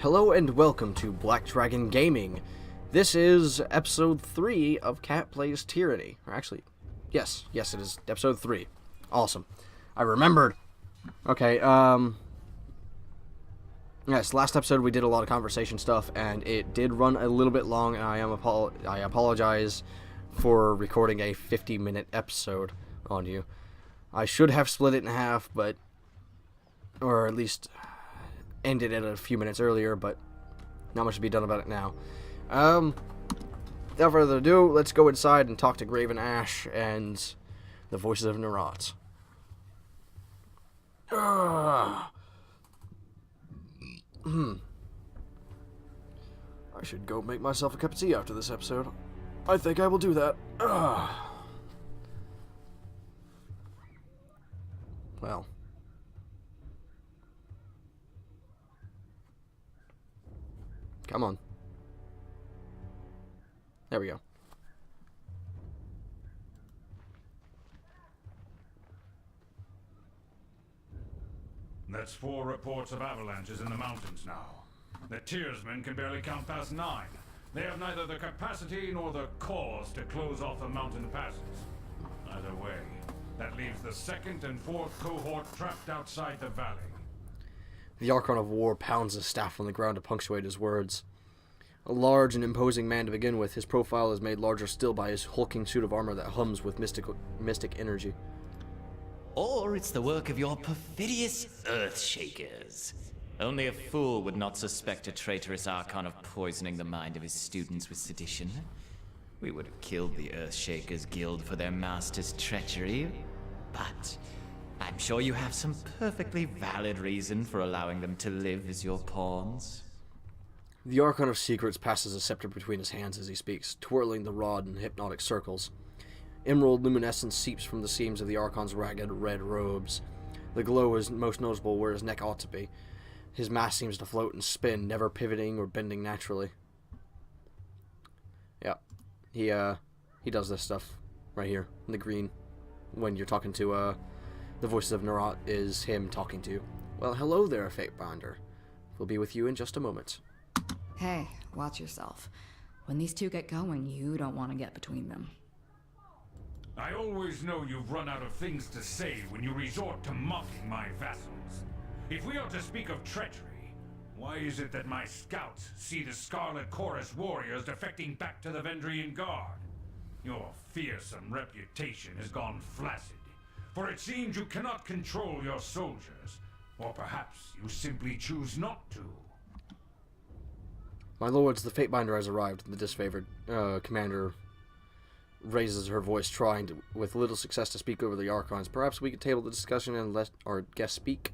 Hello and welcome to Black Dragon Gaming. This is episode 3 of Cat Plays Tyranny. Or actually, yes, it is episode 3. Awesome. I remembered. Okay, yes, last episode we did a lot of conversation stuff, and it did run a little bit long, and I apologize for recording a 50-minute episode on you. I should have split it in half, or at least ended it a few minutes earlier, but not much to be done about it now. Without further ado, let's go inside and talk to Graven Ash and the voices of Neurot. I should go make myself a cup of tea after this episode. I think I will do that. Well. Come on. There we go. That's 4 reports of avalanches in the mountains now. The Tearsmen can barely count past 9. They have neither the capacity nor the cause to close off the mountain passes. Either way, that leaves the 2nd and 4th cohort trapped outside the valley. The Archon of War pounds his staff on the ground to punctuate his words. A large and imposing man to begin with, his profile is made larger still by his hulking suit of armor that hums with mystic energy. Or it's the work of your perfidious Earthshakers. Only a fool would not suspect a traitorous Archon of poisoning the mind of his students with sedition. We would have killed the Earthshakers Guild for their master's treachery, but I'm sure you have some perfectly valid reason for allowing them to live as your pawns. The Archon of Secrets passes a scepter between his hands as he speaks, twirling the rod in hypnotic circles. Emerald luminescence seeps from the seams of the Archon's ragged red robes. The glow is most noticeable where his neck ought to be. His mask seems to float and spin, never pivoting or bending naturally. Yeah, he does this stuff right here in the green. When you're talking to the voices of Neurot is him talking to you. Well, hello there, Fatebinder. We'll be with you in just a moment. Hey, watch yourself. When these two get going, you don't want to get between them. I always know you've run out of things to say when you resort to mocking my vassals. If we are to speak of treachery, why is it that my scouts see the Scarlet Chorus warriors defecting back to the Vendrian Guard? Your fearsome reputation has gone flaccid, for it seems you cannot control your soldiers, or perhaps you simply choose not to. My lords, the Fatebinder has arrived. The disfavored commander raises her voice, trying to, with little success, to speak over the Archons. Perhaps we could table the discussion and let our guest speak?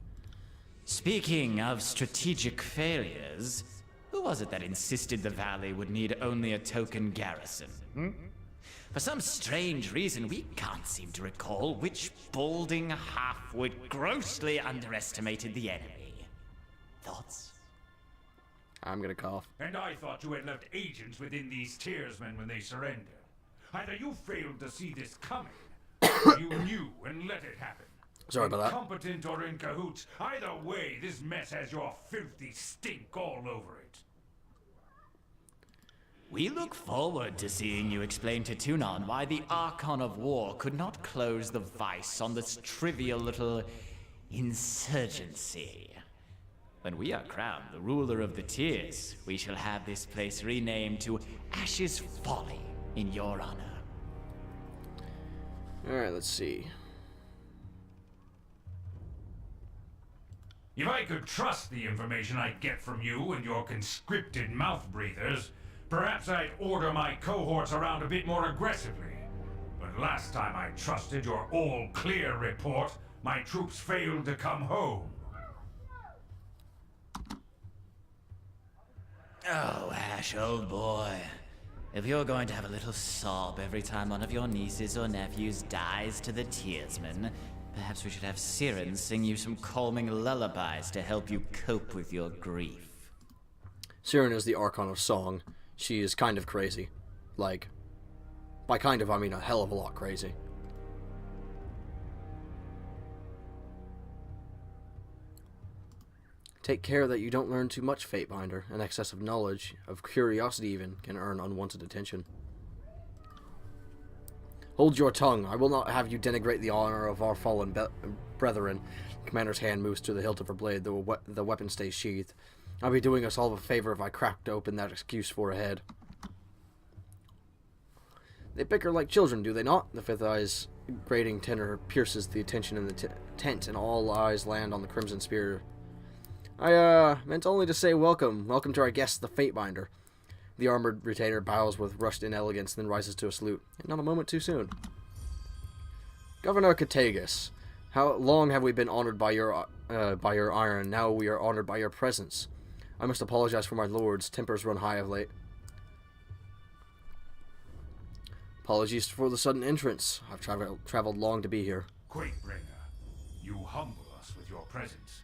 Speaking of strategic failures, who was it that insisted the valley would need only a token garrison? For some strange reason, we can't seem to recall which balding halfwit grossly underestimated the enemy. Thoughts? I'm gonna cough. And I thought you had left agents within these Tearsmen when they surrendered. Either you failed to see this coming, or you knew and let it happen. Sorry about that. Incompetent or in cahoots, either way, this mess has your filthy stink all over it. We look forward to seeing you explain to Tunon why the Archon of War could not close the vice on this trivial little insurgency. When we are crowned the ruler of the Tears, we shall have this place renamed to Ash's Folly in your honor. Alright, let's see. If I could trust the information I get from you and your conscripted mouth breathers, perhaps I'd order my cohorts around a bit more aggressively. But last time I trusted your all-clear report, my troops failed to come home. Oh, Ash, old boy. If you're going to have a little sob every time one of your nieces or nephews dies to the Tearsmen, perhaps we should have Siren sing you some calming lullabies to help you cope with your grief. Siren is the Archon of Song. She is kind of crazy. Like, by kind of, I mean a hell of a lot crazy. Take care that you don't learn too much, Fatebinder. An excess of knowledge, of curiosity even, can earn unwanted attention. Hold your tongue. I will not have you denigrate the honor of our fallen brethren. The commander's hand moves to the hilt of her blade, the weapon stays sheathed. I'll be doing us all a favor if I cracked open that excuse for a head. They bicker like children, do they not? The fifth eye's grating tenor pierces the attention in the tent, and all eyes land on the crimson spear. I meant only to say welcome. Welcome to our guest, the Fatebinder. The armored retainer bows with rushed inelegance, then rises to a salute. And not a moment too soon. Governor Katagus, how long have we been honored by your iron? Now we are honored by your presence. I must apologize for my lord's tempers run high of late. Apologies for the sudden entrance. I've traveled long to be here. Quakebringer, you humble us with your presence.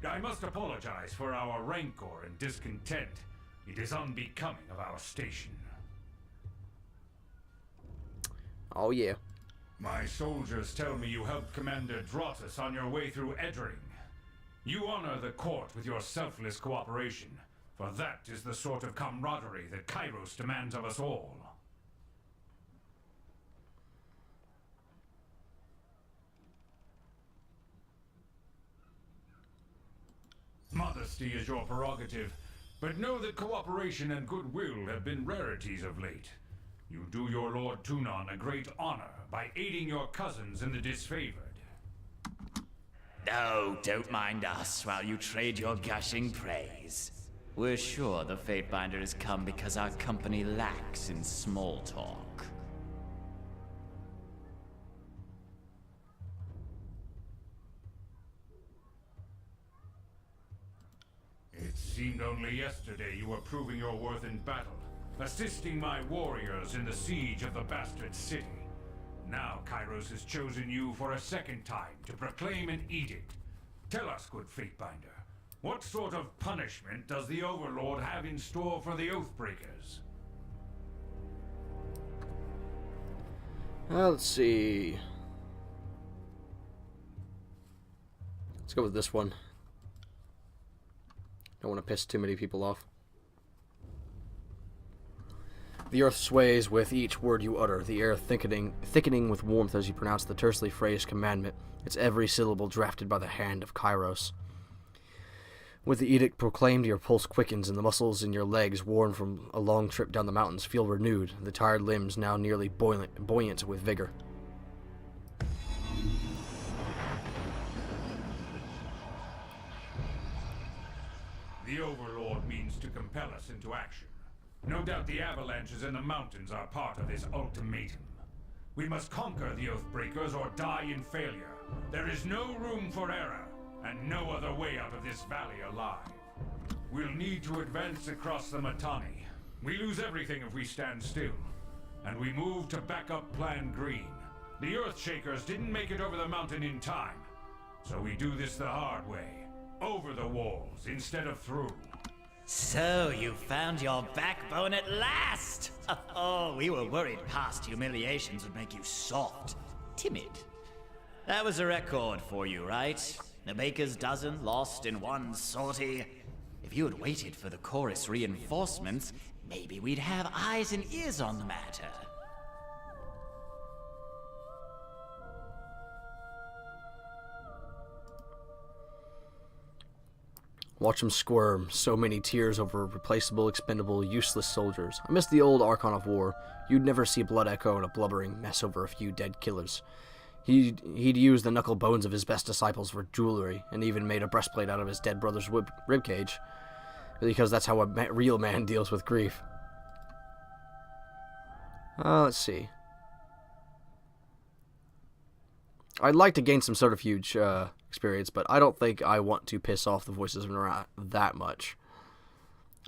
I must apologize for our rancor and discontent. It is unbecoming of our station. Oh yeah. My soldiers tell me you helped Commander Drotus on your way through Edring. You honor the court with your selfless cooperation, for that is the sort of camaraderie that Kairos demands of us all. Modesty is your prerogative, but know that cooperation and goodwill have been rarities of late. You do your Lord Tunon a great honor by aiding your cousins in the disfavored. Oh, don't mind us while you trade your gushing praise. We're sure the Fatebinder has come because our company lacks in small talk. It seemed only yesterday you were proving your worth in battle, assisting my warriors in the siege of the bastard city. Now Kairos has chosen you for a second time to proclaim an edict. Tell us, good Fatebinder, what sort of punishment does the Overlord have in store for the Oathbreakers? Let's see. Let's go with this one. Don't want to piss too many people off. The earth sways with each word you utter, the air thickening with warmth as you pronounce the tersely phrased commandment, its every syllable drafted by the hand of Kairos. With the edict proclaimed, your pulse quickens, and the muscles in your legs, worn from a long trip down the mountains, feel renewed, the tired limbs now nearly buoyant with vigor. The Overlord means to compel us into action. No doubt the avalanches in the mountains are part of this ultimatum. We must conquer the Oathbreakers or die in failure. There is no room for error, and no other way out of this valley alive. We'll need to advance across the Mittani. We lose everything if we stand still. And we move to backup Plan Green. The Earthshakers didn't make it over the mountain in time. So we do this the hard way. Over the walls instead of through. So you found your backbone at last! Oh, we were worried past humiliations would make you soft, timid. That was a record for you, right? The baker's dozen lost in one sortie. If you had waited for the chorus reinforcements, maybe we'd have eyes and ears on the matter. Watch them squirm, so many tears over replaceable, expendable, useless soldiers. I miss the old Archon of War. You'd never see Blood Echo in a blubbering mess over a few dead killers. He'd use the knuckle bones of his best disciples for jewelry, and even made a breastplate out of his dead brother's ribcage. Because that's how a real man deals with grief. Let's see. I'd like to gain some subterfuge experience, but I don't think I want to piss off the voices of Nara that much.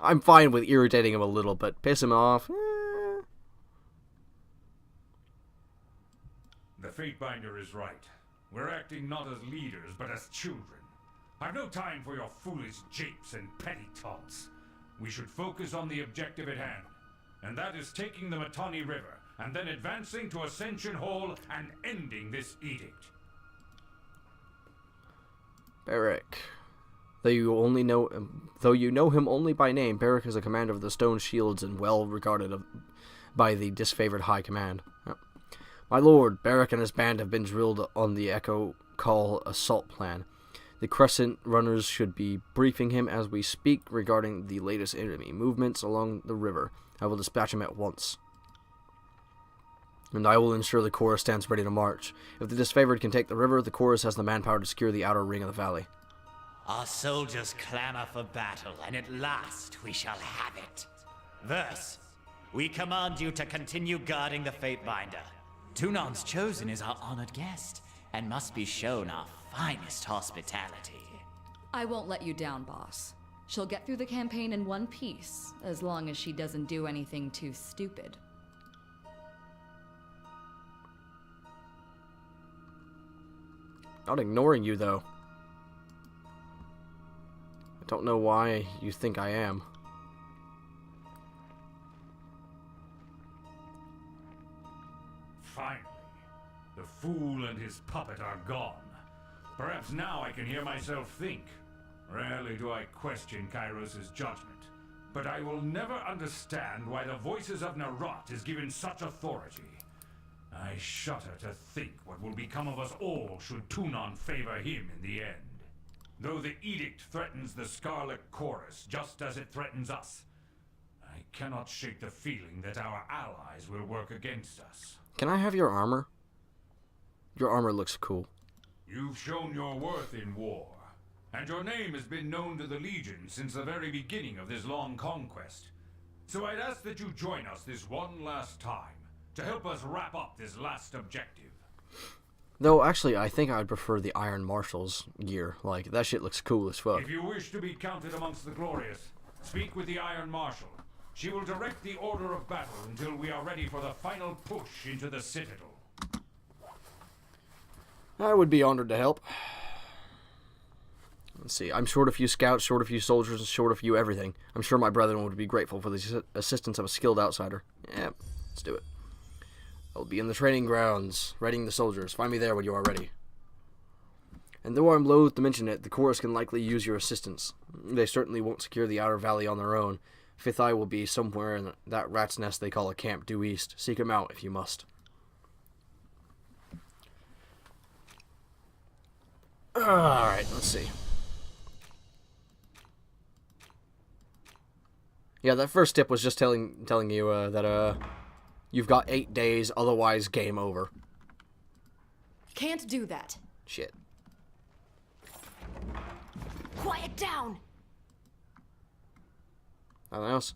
I'm fine with irritating him a little, but piss him off? The Fatebinder is right. We're acting not as leaders, but as children. I've no time for your foolish japes and petty taunts. We should focus on the objective at hand, and that is taking the Mittani River, and then advancing to Ascension Hall and ending this edict. Beric. Though you know him only by name, Beric is a commander of the Stone Shields and well regarded by the disfavored High Command. My lord, Beric and his band have been drilled on the Echo Call assault plan. The Crescent Runners should be briefing him as we speak regarding the latest enemy movements along the river. I will dispatch him at once. And I will ensure the chorus stands ready to march. If the disfavored can take the river, the chorus has the manpower to secure the outer ring of the valley. Our soldiers clamor for battle, and at last we shall have it. Verse, we command you to continue guarding the Fatebinder. Tunan's Chosen is our honored guest, and must be shown our finest hospitality. I won't let you down, boss. She'll get through the campaign in one piece, as long as she doesn't do anything too stupid. Not ignoring you, though. I don't know why you think I am. Finally, the fool and his puppet are gone. Perhaps now I can hear myself think. Rarely do I question Kairos' judgment, but I will never understand why the voices of Narot is given such authority. I shudder to think what will become of us all should Tunon favor him in the end. Though the edict threatens the Scarlet Chorus just as it threatens us, I cannot shake the feeling that our allies will work against us. Can I have your armor? Your armor looks cool. You've shown your worth in war, and your name has been known to the Legion since the very beginning of this long conquest. So I'd ask that you join us this one last time, to help us wrap up this last objective. Though, actually, I think I'd prefer the Iron Marshal's gear. Like, that shit looks cool as fuck. If you wish to be counted amongst the glorious, speak with the Iron Marshal. She will direct the order of battle until we are ready for the final push into the Citadel. I would be honored to help. Let's see, I'm short a few scouts, short a few soldiers, and short a few everything. I'm sure my brethren would be grateful for the assistance of a skilled outsider. Yeah, let's do it. I'll be in the training grounds, readying the soldiers. Find me there when you are ready. And though I'm loath to mention it, the chorus can likely use your assistance. They certainly won't secure the outer valley on their own. Fifth Eye will be somewhere in that rat's nest they call a camp due east. Seek him out if you must. Alright, let's see. Yeah, that first tip was just telling you that you've got 8 days, otherwise game over. Can't do that. Shit. Quiet down! Anything else?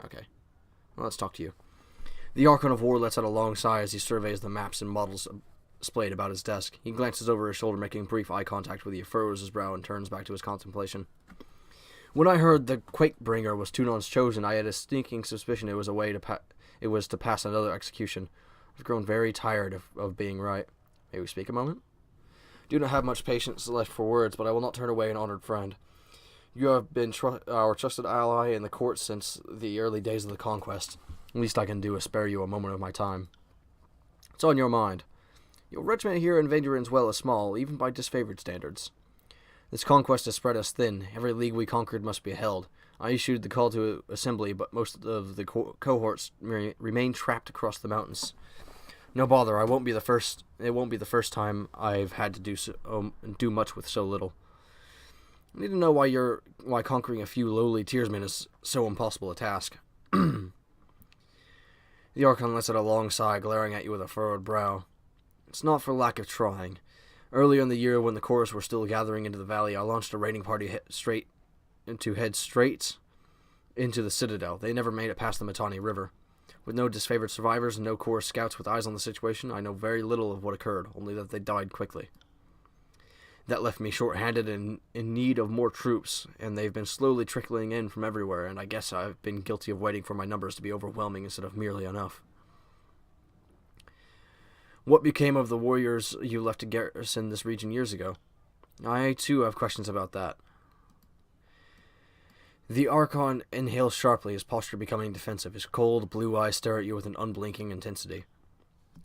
Okay. Well, let's talk to you. The Archon of War lets out a long sigh as he surveys the maps and models displayed about his desk. He glances over his shoulder, making brief eye contact with you, furrows his brow, and turns back to his contemplation. When I heard the Quakebringer was Tunon's Chosen, I had a sneaking suspicion it was to pass another execution. I've grown very tired of being right. May we speak a moment? Do not have much patience left for words, but I will not turn away an honored friend. You have been our trusted ally in the court since the early days of the conquest. The least I can do is spare you a moment of my time. It's on your mind. Your regiment here in Vandurin's Well is small, even by disfavored standards. This conquest has spread us thin. Every league we conquered must be held. I issued the call to assembly, but most of the cohorts remain trapped across the mountains. No bother, it won't be the first time I've had to do much with so little. I need to know why conquering a few lowly tiersmen is so impossible a task. The Archon lets out a long sigh, glaring at you with a furrowed brow. It's not for lack of trying. Earlier in the year, when the chorus were still gathering into the valley, I launched a raiding party head straight into the Citadel. They never made it past the Mittani River. With no disfavored survivors and no chorus scouts with eyes on the situation, I know very little of what occurred, only that they died quickly. That left me short-handed and in need of more troops, and they've been slowly trickling in from everywhere, and I guess I've been guilty of waiting for my numbers to be overwhelming instead of merely enough. What became of the warriors you left to garrison this region years ago? I, too, have questions about that. The Archon inhales sharply, his posture becoming defensive. His cold, blue eyes stare at you with an unblinking intensity.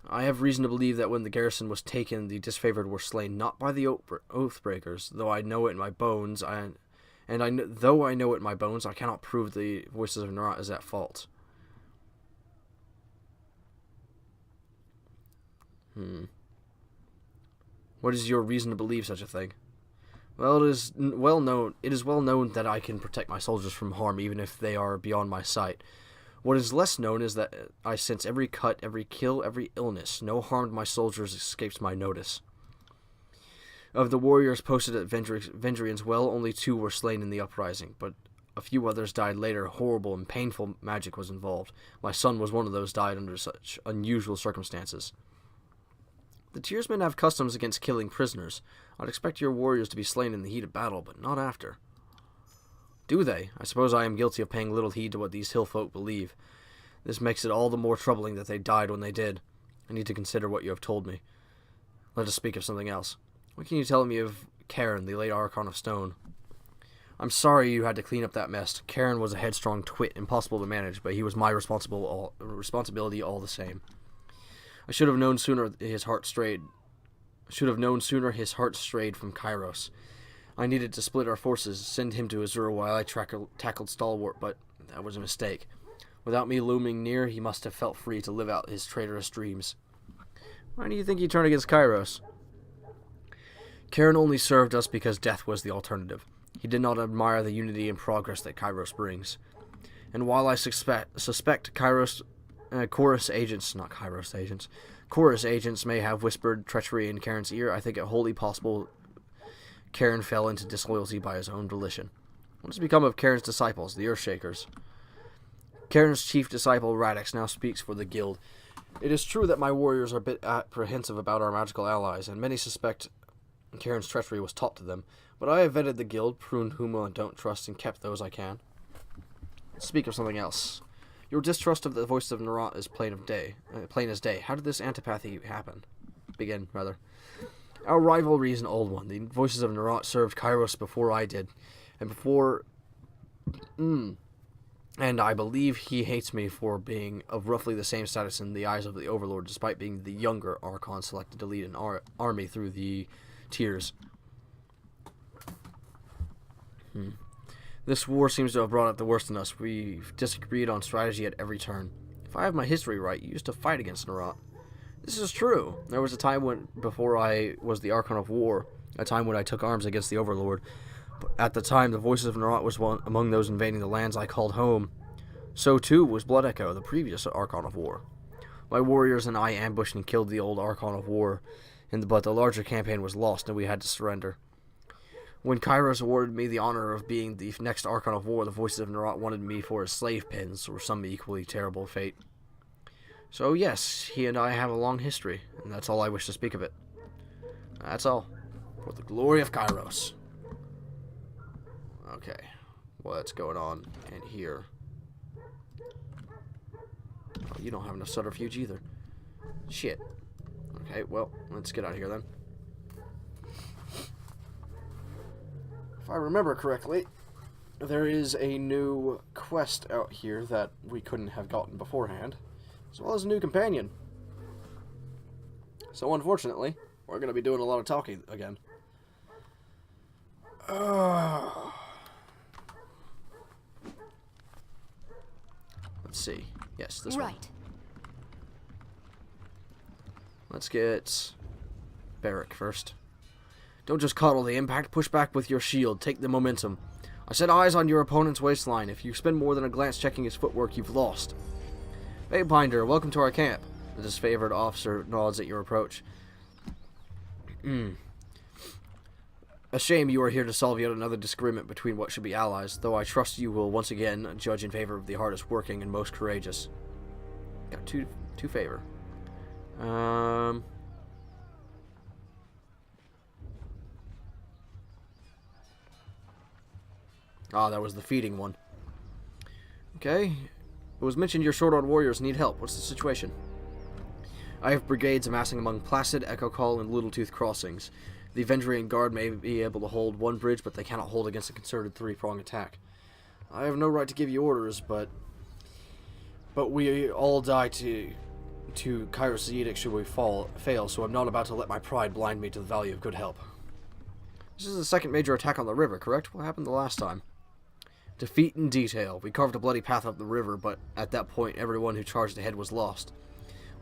I have reason to believe that when the garrison was taken, the disfavored were slain not by the Oathbreakers, though I know it in my bones. Though I know it in my bones, I cannot prove the voices of Narat is at fault. What is your reason to believe such a thing? Well, it is well known that I can protect my soldiers from harm, even if they are beyond my sight. What is less known is that I sense every cut, every kill, every illness. No harm to my soldiers escapes my notice. Of the warriors posted at Vendrian's Well, only 2 were slain in the uprising, but a few others died later. Horrible and painful magic was involved. My son was one of those died under such unusual circumstances. The Tearsmen have customs against killing prisoners. I'd expect your warriors to be slain in the heat of battle, but not after. Do they? I suppose I am guilty of paying little heed to what these hill folk believe. This makes it all the more troubling that they died when they did. I need to consider what you have told me. Let us speak of something else. What can you tell me of Karen, the late Archon of Stone? I'm sorry you had to clean up that mess. Karen was a headstrong twit, impossible to manage, but he was my responsibility all the same. I should have known sooner his heart strayed from Kairos. I needed to split our forces, send him to Azura while I tackled Stalwart, but that was a mistake. Without me looming near, he must have felt free to live out his traitorous dreams. Why do you think he turned against Kairos? Karen only served us because death was the alternative. He did not admire the unity and progress that Kairos brings. And while I suspect Chorus agents may have whispered treachery in Karen's ear, I think it wholly possible Karen fell into disloyalty by his own volition. What has become of Karen's disciples, the Earthshakers? Karen's chief disciple, Radix, now speaks for the guild. It is true that my warriors are a bit apprehensive about our magical allies, and many suspect Karen's treachery was taught to them, but I have vetted the guild, pruned whom I don't trust, and kept those I can. Let's speak of something else. Your distrust of the voice of Narat is plain as day. How did this antipathy begin? Our rivalry is an old one. The voices of Narat served Kairos before I did, and I believe he hates me for being of roughly the same status in the eyes of the Overlord, despite being the younger Archon selected to lead an army through the Tiers. This war seems to have brought out the worst in us. We've disagreed on strategy at every turn. If I have my history right, you used to fight against Narat. This is true. There was a time before I was the Archon of War, a time when I took arms against the Overlord. But at the time, the voices of Narat was one among those invading the lands I called home. So too was Blood Echo, the previous Archon of War. My warriors and I ambushed and killed the old Archon of War, but the larger campaign was lost and we had to surrender. When Kairos awarded me the honor of being the next Archon of War, the voices of Narat wanted me for his slave pens, or some equally terrible fate. So yes, he and I have a long history, and that's all I wish to speak of it. That's all. For the glory of Kairos. Okay, what's going on in here? Oh, you don't have enough subterfuge either. Shit. Okay, well, let's get out of here then. If I remember correctly, there is a new quest out here that we couldn't have gotten beforehand, as well as a new companion. So unfortunately, we're going to be doing a lot of talking again. Let's see. Yes, this one. Right. Let's get Barrack first. Don't just coddle the impact, push back with your shield, take the momentum. I set eyes on your opponent's waistline. If you spend more than a glance checking his footwork, you've lost. Baybinder, welcome to our camp. The disfavored officer nods at your approach. A shame you are here to solve yet another disagreement between what should be allies, though I trust you will once again judge in favor of the hardest working and most courageous. Got two favor. Ah, that was the feeding one. Okay. It was mentioned your short-armed warriors need help. What's the situation? I have brigades amassing among Placid, Echo Call, and Littletooth crossings. The Vendrian Guard may be able to hold one bridge, but they cannot hold against a concerted three-prong attack. I have no right to give you orders, but we all die to Kairos' edict should we fail, so I'm not about to let my pride blind me to the value of good help. This is the second major attack on the river, correct? What happened the last time? Defeat in detail. We carved a bloody path up the river, but at that point, everyone who charged ahead was lost.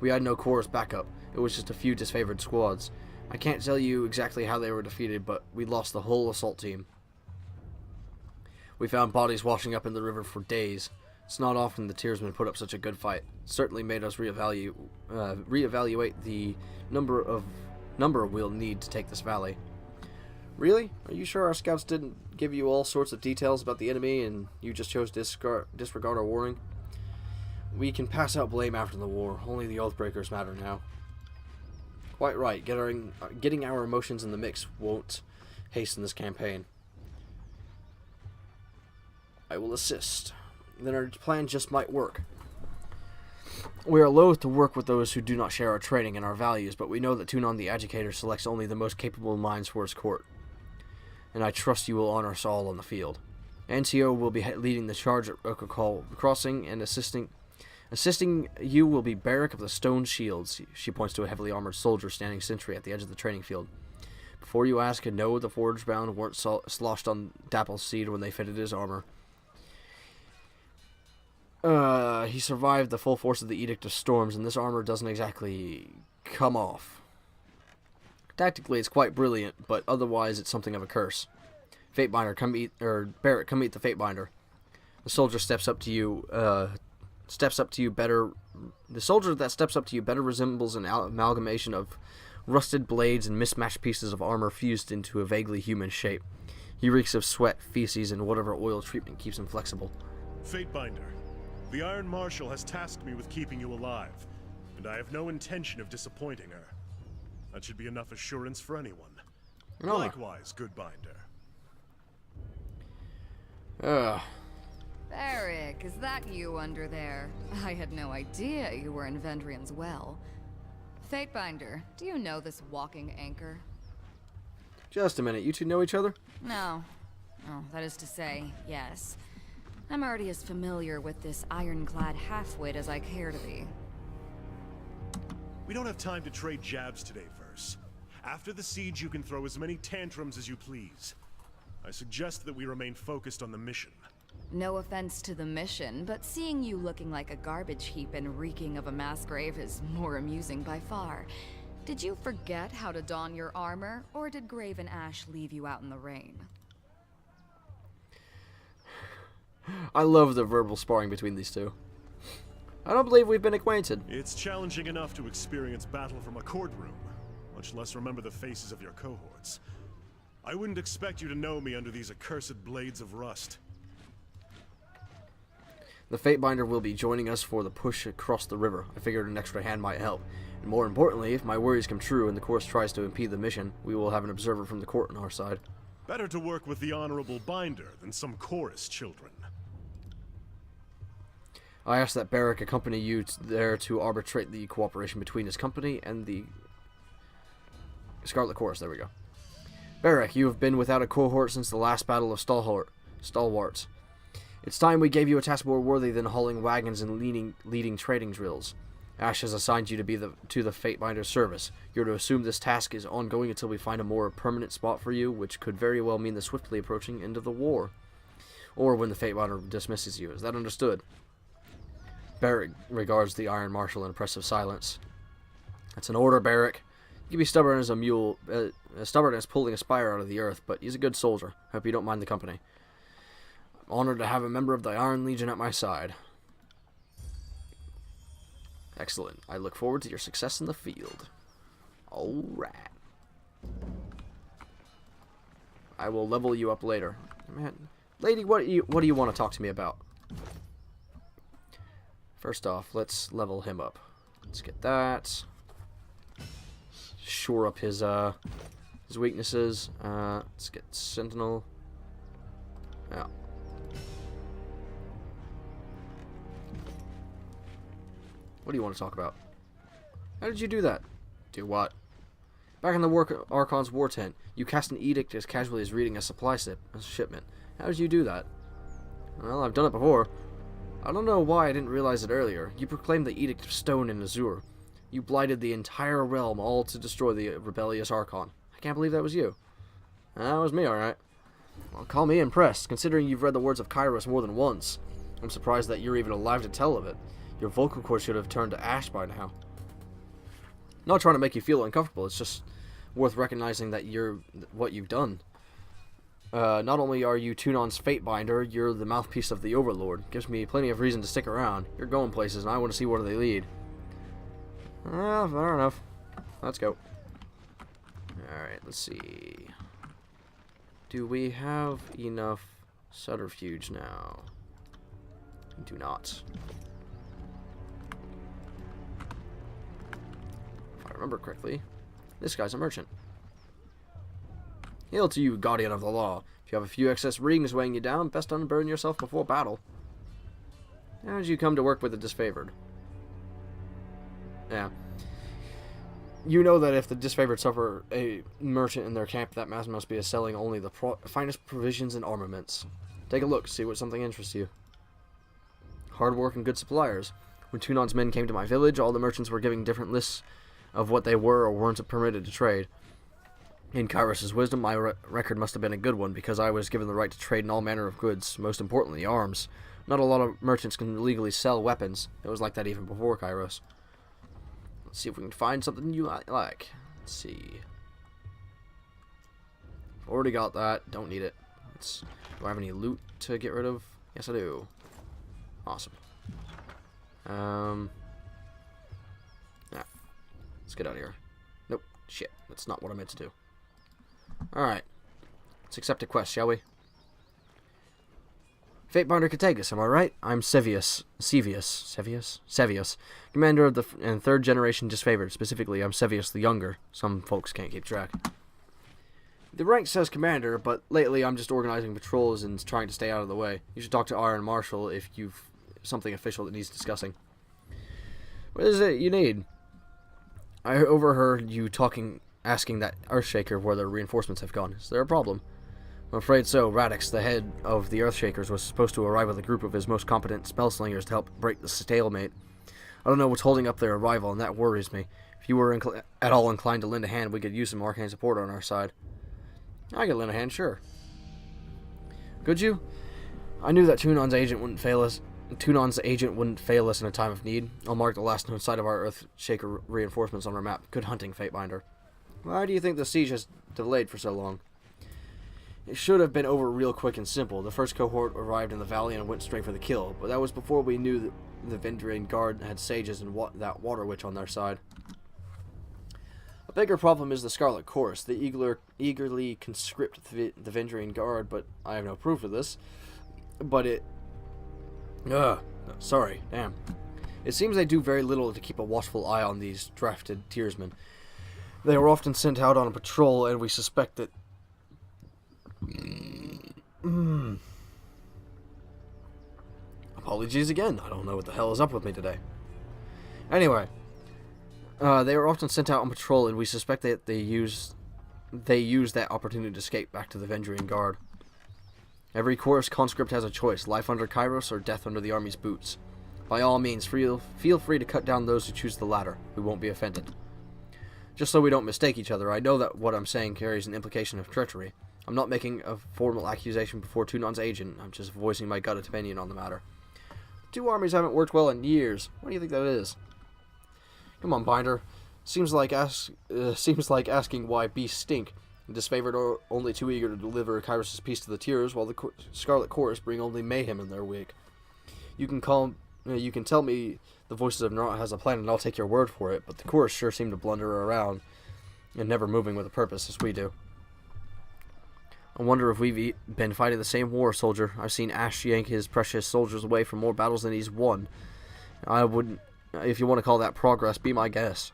We had no Corps backup. It was just a few disfavored squads. I can't tell you exactly how they were defeated, but we lost the whole assault team. We found bodies washing up in the river for days. It's not often the Tearsmen put up such a good fight. It certainly made us reevaluate the number we'll need to take this valley. Really? Are you sure our scouts didn't give you all sorts of details about the enemy and you just chose to disregard our warning? We can pass out blame after the war. Only the Oathbreakers matter now. Quite right. Getting our emotions in the mix won't hasten this campaign. I will assist. Then our plan just might work. We are loath to work with those who do not share our training and our values, but we know that Tunon the Educator selects only the most capable minds for his court. And I trust you will honor us all on the field. NCO will be leading the charge at Okakal Crossing, and assisting you will be Barrack of the Stone Shields. She points to a heavily armored soldier standing sentry at the edge of the training field. Before you ask, no, the Forge-bound weren't sloshed on Dapple's seed when they fitted his armor. He survived the full force of the Edict of Storms, and this armor doesn't exactly come off. Tactically, it's quite brilliant, but otherwise, it's something of a curse. Fatebinder, Barrack, come meet the Fatebinder. The soldier steps up to you. The soldier that steps up to you better resembles an amalgamation of rusted blades and mismatched pieces of armor fused into a vaguely human shape. He reeks of sweat, feces, and whatever oil treatment keeps him flexible. Fatebinder, the Iron Marshal has tasked me with keeping you alive, and I have no intention of disappointing her. That should be enough assurance for anyone. No. Likewise, good Binder. Barrack, is that you under there? I had no idea you were in Vendrian's well. Fatebinder, do you know this walking anchor? Just a minute, you two know each other? No. Oh, that is to say, yes. I'm already as familiar with this ironclad halfwit as I care to be. We don't have time to trade jabs today, Verse. After the siege, you can throw as many tantrums as you please. I suggest that we remain focused on the mission. No offense to the mission, but seeing you looking like a garbage heap and reeking of a mass grave is more amusing by far. Did you forget how to don your armor, or did Graven Ash leave you out in the rain? I love the verbal sparring between these two. I don't believe we've been acquainted. It's challenging enough to experience battle from a courtroom, much less remember the faces of your cohorts. I wouldn't expect you to know me under these accursed blades of rust. The Fatebinder will be joining us for the push across the river. I figured an extra hand might help. And more importantly, if my worries come true and the course tries to impede the mission, we will have an observer from the court on our side. Better to work with the Honorable Binder than some chorus children. I ask that Barrack accompany you there to arbitrate the cooperation between his company and the Scarlet Chorus. There we go. Barrack, you have been without a cohort since the last battle of Stalwarts. It's time we gave you a task more worthy than hauling wagons and leading trading drills. Ash has assigned you to be to the Fatebinder's service. You're to assume this task is ongoing until we find a more permanent spot for you, which could very well mean the swiftly approaching end of the war. Or when the Fatebinder dismisses you. Is that understood? Barrack regards the Iron Marshal in impressive silence. That's an order, Barrack. You can be stubborn as a mule, stubborn as pulling a spire out of the earth, but he's a good soldier. Hope you don't mind the company. I'm honored to have a member of the Iron Legion at my side. Excellent. I look forward to your success in the field. Alright. I will level you up later. Man, lady, what do you want to talk to me about? First off, let's level him up. Let's get that. Shore up his weaknesses. Let's get Sentinel. Yeah. What do you want to talk about? How did you do that? Do what? Back in the Archon's war tent, you cast an edict as casually as reading a supply shipment. How did you do that? Well, I've done it before. I don't know why I didn't realize it earlier. You proclaimed the Edict of Stone in Azure. You blighted the entire realm, all to destroy the rebellious Archon. I can't believe that was you. That was me, alright. Well, call me impressed, considering you've read the words of Kairos more than once. I'm surprised that you're even alive to tell of it. Your vocal cords should have turned to ash by now. Not trying to make you feel uncomfortable, it's just worth recognizing that what you've done. Not only are you Tunon's Fatebinder, you're the mouthpiece of the Overlord. Gives me plenty of reason to stick around. You're going places, and I want to see where they lead. Fair enough. Let's go. Alright, let's see. Do we have enough subterfuge now? We do not. If I remember correctly, this guy's a merchant. Hail to you, guardian of the law. If you have a few excess rings weighing you down, best unburden yourself before battle. How did you come to work with the disfavored? Yeah. You know that if the disfavored suffer a merchant in their camp, that man must be selling only the finest provisions and armaments. Take a look, see what something interests you. Hard work and good suppliers. When Tunon's men came to my village, all the merchants were giving different lists of what they were or weren't permitted to trade. In Kairos' wisdom, my record must have been a good one, because I was given the right to trade in all manner of goods, most importantly, arms. Not a lot of merchants can legally sell weapons. It was like that even before Kairos. Let's see if we can find something you like. Let's see. Already got that. Don't need it. Do I have any loot to get rid of? Yes, I do. Awesome. Yeah. Let's get out of here. Nope. Shit. That's not what I meant to do. Alright. Let's accept a quest, shall we? Fatebinder Katagus, am I right? I'm Sevius, commander of the third generation disfavored. Specifically, I'm Sevius the Younger. Some folks can't keep track. The rank says commander, but lately I'm just organizing patrols and trying to stay out of the way. You should talk to Iron Marshal if you've something official that needs discussing. What is it you need? I overheard you asking that Earthshaker where the reinforcements have gone. Is there a problem? I'm afraid so. Radix, the head of the Earthshakers, was supposed to arrive with a group of his most competent spellslingers to help break the stalemate. I don't know what's holding up their arrival, and that worries me. If you were at all inclined to lend a hand, we could use some arcane support on our side. I could lend a hand, sure. Could you? I knew that Tunon's agent wouldn't fail us. In a time of need. I'll mark the last known site of our Earthshaker reinforcements on our map. Good hunting, Fatebinder. Why do you think the siege has delayed for so long? It should have been over real quick and simple. The first cohort arrived in the valley and went straight for the kill, but that was before we knew that the Vendrian Guard had sages and that water witch on their side. A bigger problem is the Scarlet Chorus. They eagerly conscript the Vendrian Guard, but I have no proof of this. But it... sorry, damn. It seems they do very little to keep a watchful eye on these drafted tiersmen. They are often sent out on a patrol, and we suspect that... Apologies again. I don't know what the hell is up with me today. Anyway, they are often sent out on patrol, and we suspect that they use that opportunity to escape back to the Vendrian Guard. Every chorus conscript has a choice: life under Kairos or death under the army's boots. By all means, feel free to cut down those who choose the latter. We won't be offended. Just so we don't mistake each other, I know that what I'm saying carries an implication of treachery. I'm not making a formal accusation before Tunon's agent. I'm just voicing my gut opinion on the matter. Two armies haven't worked well in years. What do you think that is? Come on, Binder. Seems like asking why beasts stink. The disfavored are only too eager to deliver Kairos' peace to the tiers, while the Scarlet Chorus bring only mayhem in their wake. You can tell me the Voices of Nara has a plan, and I'll take your word for it, but the Chorus sure seem to blunder around, and never moving with a purpose as we do. I wonder if we've been fighting the same war, soldier. I've seen Ash yank his precious soldiers away from more battles than he's won. If you want to call that progress, be my guest.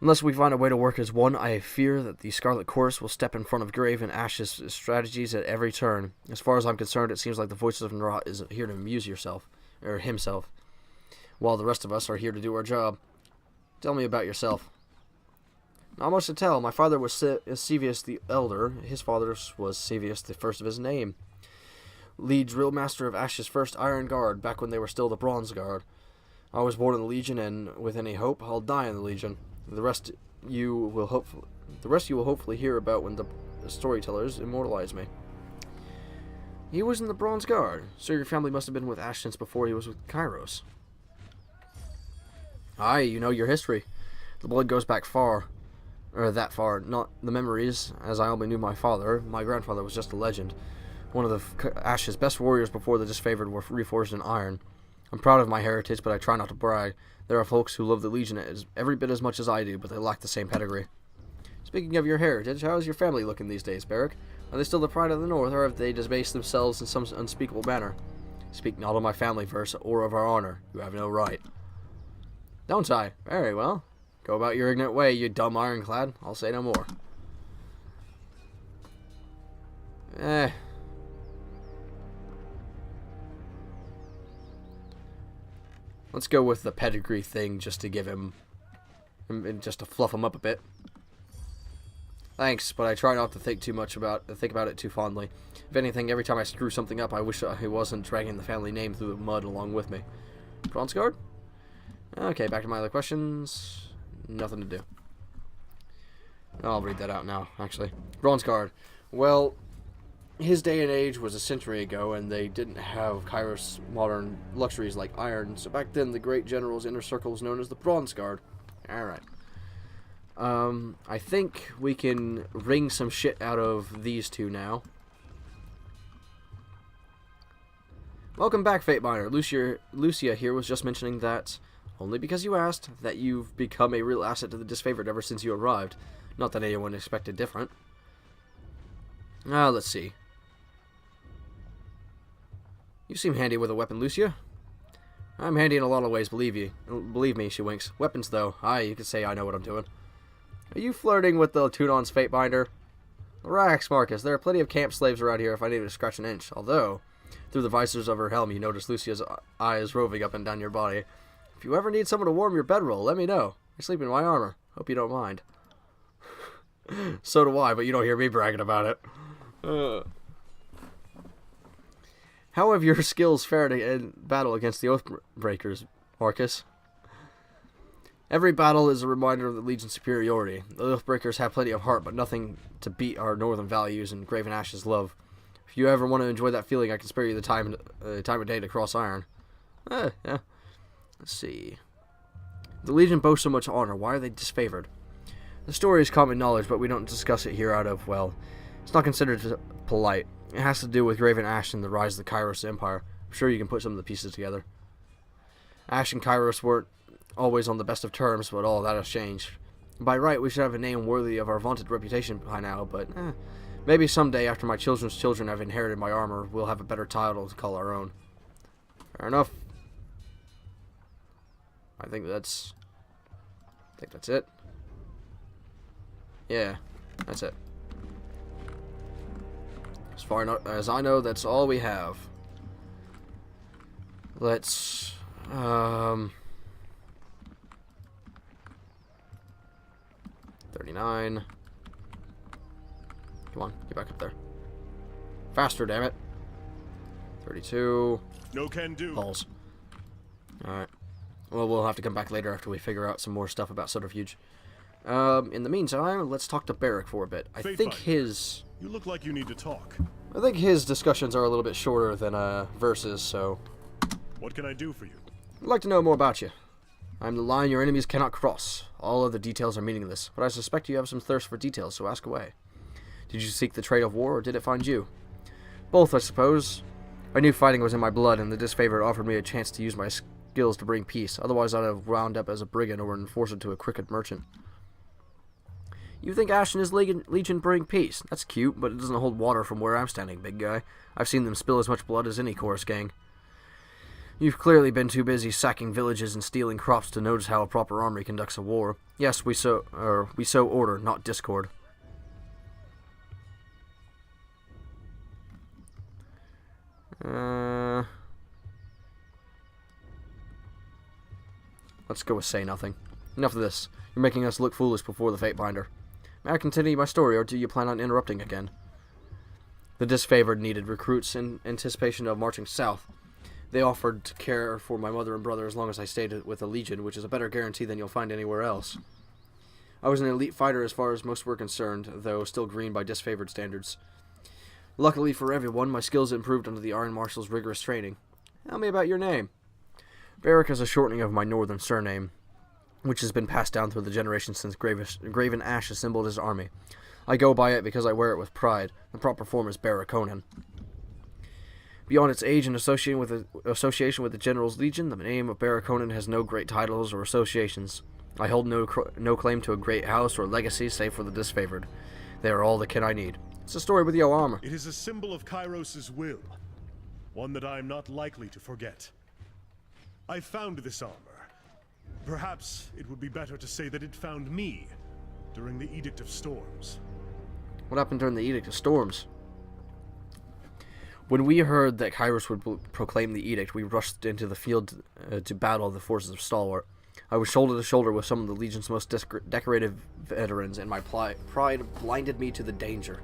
Unless we find a way to work as one, I fear that the Scarlet Chorus will step in front of Grave and Ash's strategies at every turn. As far as I'm concerned, it seems like the Voices of Nara is here to amuse himself, while the rest of us are here to do our job. Tell me about yourself. Not much to tell. My father was Sevius the Elder. His father was Sevius the first of his name. Lead drill master of Ash's first Iron Guard, back when they were still the Bronze Guard. I was born in the Legion, and with any hope, I'll die in the Legion. The rest you will hopefully hear about when the storytellers immortalize me. He was in the Bronze Guard, so your family must have been with Ash since before he was with Kairos. Aye, you know your history. The blood goes back far. Or that far, not the memories, as I only knew my father. My grandfather was just a legend. One of Ash's best warriors before the disfavored were reforged in iron. I'm proud of my heritage, but I try not to brag. There are folks who love the Legion every bit as much as I do, but they lack the same pedigree. Speaking of your heritage, how is your family looking these days, Barrick? Are they still the pride of the North, or have they debased themselves in some unspeakable manner? Speak not of my family verse, or of our honor. You have no right. Don't I? Very well. Go about your ignorant way, you dumb ironclad. I'll say no more. Let's go with the pedigree thing just to give him... just to fluff him up a bit. Thanks, but I try not to think about it too fondly. If anything, every time I screw something up, I wish I wasn't dragging the family name through the mud along with me. Bronze Guard? Okay, back to my other questions. Nothing to do. I'll read that out now, actually. Bronze Guard. Well, his day and age was a century ago, and they didn't have Kairos' modern luxuries like iron, so back then the great general's inner circle was known as the Bronze Guard. Alright. I think we can wring some shit out of these two now. Welcome back, Fatebinder. Lucia here was just mentioning that, only because you asked, that you've become a real asset to the disfavored ever since you arrived. Not that anyone expected different. Let's see. You seem handy with a weapon, Lucia. I'm handy in a lot of ways, believe me, she winks. Weapons, though. Aye, you could say I know what I'm doing. Are you flirting with the Tunon's Fatebinder? Relax, Marcus. There are plenty of camp slaves around here if I needed to scratch an inch. Although, through the visors of her helm, you notice Lucia's eyes roving up and down your body. If you ever need someone to warm your bedroll, let me know. I sleep in my armor. Hope you don't mind. So do I, but you don't hear me bragging about it. How have your skills fared in battle against the Oathbreakers, Marcus? Every battle is a reminder of the Legion's superiority. The Oathbreakers have plenty of heart, but nothing to beat our northern values and Graven Ash's love. If you ever want to enjoy that feeling, I can spare you the time of day to cross iron. Yeah. Let's see. The Legion boasts so much honor. Why are they disfavored? The story is common knowledge, but we don't discuss it here out of, well, it's not considered polite. It has to do with Graven Ash and the rise of the Kairos Empire. I'm sure you can put some of the pieces together. Ash and Kairos weren't always on the best of terms, but all that has changed. By right, we should have a name worthy of our vaunted reputation by now, but maybe someday after my children's children have inherited my armor, we'll have a better title to call our own. Fair enough. I think that's it. Yeah, that's it. As far as I know, that's all we have. Let's 39. Come on, get back up there. Faster, damn it. 32. No can do. Balls. Alright. Well, we'll have to come back later after we figure out some more stuff about Subterfuge. In the meantime, let's talk to Barrick for a bit. I think his... You look like you need to talk. I think his discussions are a little bit shorter than Verse's, so... What can I do for you? I'd like to know more about you. I'm the line your enemies cannot cross. All other details are meaningless, but I suspect you have some thirst for details, so ask away. Did you seek the trade of war, or did it find you? Both, I suppose. I knew fighting was in my blood, and the disfavored offered me a chance to use my skills to bring peace. Otherwise, I'd have wound up as a brigand or an enforcer to a crooked merchant. You think Ash and his Legion bring peace? That's cute, but it doesn't hold water from where I'm standing, big guy. I've seen them spill as much blood as any chorus gang. You've clearly been too busy sacking villages and stealing crops to notice how a proper army conducts a war. Yes, we sow order, not discord. Let's go with say nothing. Enough of this. You're making us look foolish before the Fatebinder. May I continue my story, or do you plan on interrupting again? The disfavored needed recruits in anticipation of marching south. They offered to care for my mother and brother as long as I stayed with the Legion, which is a better guarantee than you'll find anywhere else. I was an elite fighter as far as most were concerned, though still green by disfavored standards. Luckily for everyone, my skills improved under the Iron Marshal's rigorous training. Tell me about your name. Barrack is a shortening of my northern surname, which has been passed down through the generations since Graven Ash assembled his army. I go by it because I wear it with pride. The proper form is Barraconan. Beyond its age and association with the General's Legion, the name of Barraconan has no great titles or associations. I hold no claim to a great house or legacy save for the disfavored. They are all the kin I need. It's a story with your armor. It is a symbol of Kairos' will, one that I am not likely to forget. I found this armor. Perhaps it would be better to say that it found me during the Edict of Storms. What happened during the Edict of Storms? When we heard that Kairos would proclaim the edict, we rushed into the field to battle the forces of Stalwart. I was shoulder to shoulder with some of the Legion's most decorated veterans, and my pride blinded me to the danger.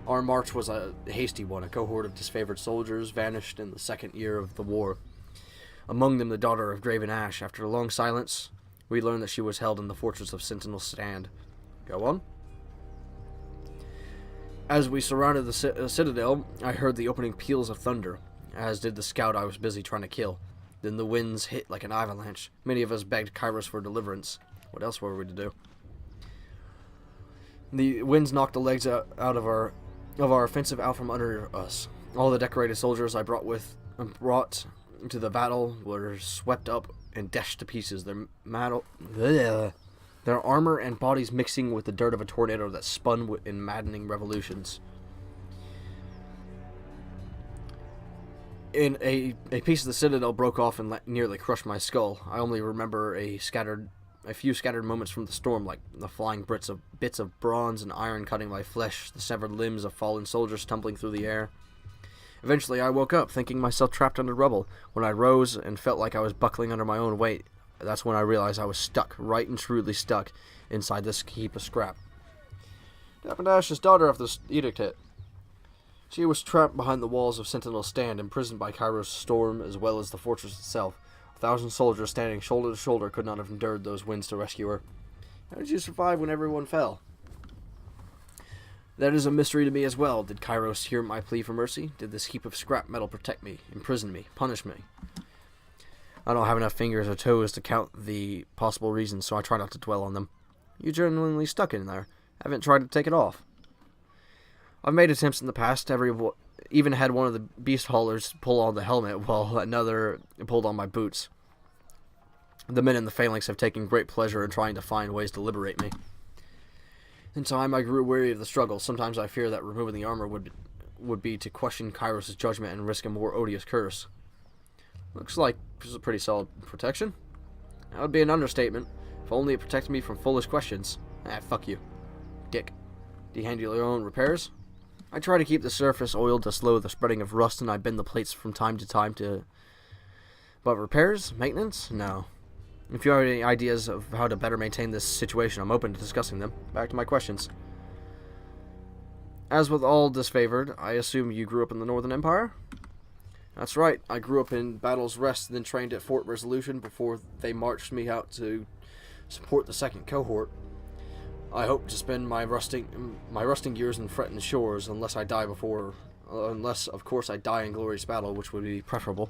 Our march was a hasty one. A cohort of disfavored soldiers vanished in the second year of the war. Among them, the daughter of Graven Ash. After a long silence, we learned that she was held in the fortress of Sentinel Stand. Go on. As we surrounded the citadel, I heard the opening peals of thunder, as did the scout I was busy trying to kill. Then the winds hit like an avalanche. Many of us begged Kairos for deliverance. What else were we to do? The winds knocked the legs out of our offensive out from under us. All the decorated soldiers I brought to the battle were swept up and dashed to pieces. Their armor and bodies mixing with the dirt of a tornado that spun in maddening revolutions. A piece of the citadel broke off and nearly crushed my skull. I only remember a few scattered moments from the storm, like the flying bits of bronze and iron cutting my flesh, the severed limbs of fallen soldiers tumbling through the air. Eventually, I woke up, thinking myself trapped under rubble. When I rose and felt like I was buckling under my own weight, that's when I realized I was stuck, right and truly stuck, inside this heap of scrap. Dapendash's daughter of this edict hit. She was trapped behind the walls of Sentinel Stand, imprisoned by Kairos' storm as well as the fortress itself. 1,000 soldiers standing shoulder to shoulder could not have endured those winds to rescue her. How did you survive when everyone fell? That is a mystery to me as well. Did Kairos hear my plea for mercy? Did this heap of scrap metal protect me, imprison me, punish me? I don't have enough fingers or toes to count the possible reasons, so I try not to dwell on them. You genuinely stuck in there. Haven't tried to take it off. I've made attempts in the past. Even had one of the beast haulers pull on the helmet while another pulled on my boots. The men in the phalanx have taken great pleasure in trying to find ways to liberate me. In time, I grew weary of the struggle. Sometimes I fear that removing the armor would be to question Kairos' judgment and risk a more odious curse. Looks like this is a pretty solid protection. That would be an understatement. If only it protected me from foolish questions. Fuck you, dick. Do you handle your own repairs? I try to keep the surface oiled to slow the spreading of rust, and I bend the plates from time to time to... But repairs? Maintenance? No. If you have any ideas of how to better maintain this situation, I'm open to discussing them. Back to my questions. As with all disfavored, I assume you grew up in the Northern Empire? That's right. I grew up in Battle's Rest, then trained at Fort Resolution before they marched me out to support the second cohort. I hope to spend my rusting years in Fretton Shores, unless, of course, I die in glorious battle, which would be preferable.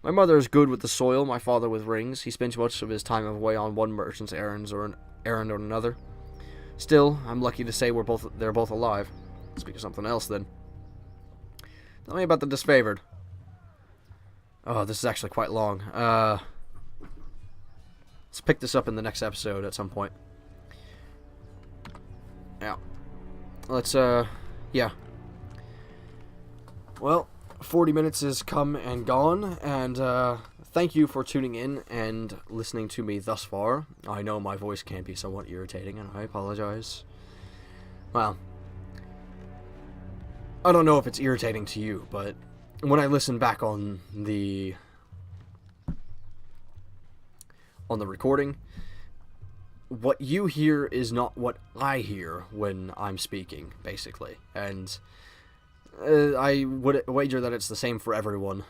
My mother is good with the soil, my father with rings. He spends much of his time away on one merchant's errand or another. Still, I'm lucky to say they're both alive. Speak of something else, then. Tell me about the disfavored. Oh, this is actually quite long. Let's pick this up in the next episode at some point. Yeah. Let's, yeah. Well, 40 minutes has come and gone, and, thank you for tuning in and listening to me thus far. I know my voice can be somewhat irritating, and I apologize. Well, I don't know if it's irritating to you, but when I listen back on the recording, what you hear is not what I hear when I'm speaking, basically. And I would wager that it's the same for everyone.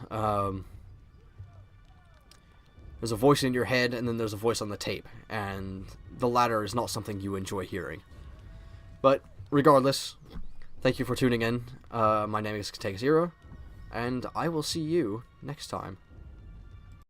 There's a voice in your head, and then there's a voice on the tape, and the latter is not something you enjoy hearing. But regardless, thank you for tuning in. My name is Take Zero, and I will see you next time.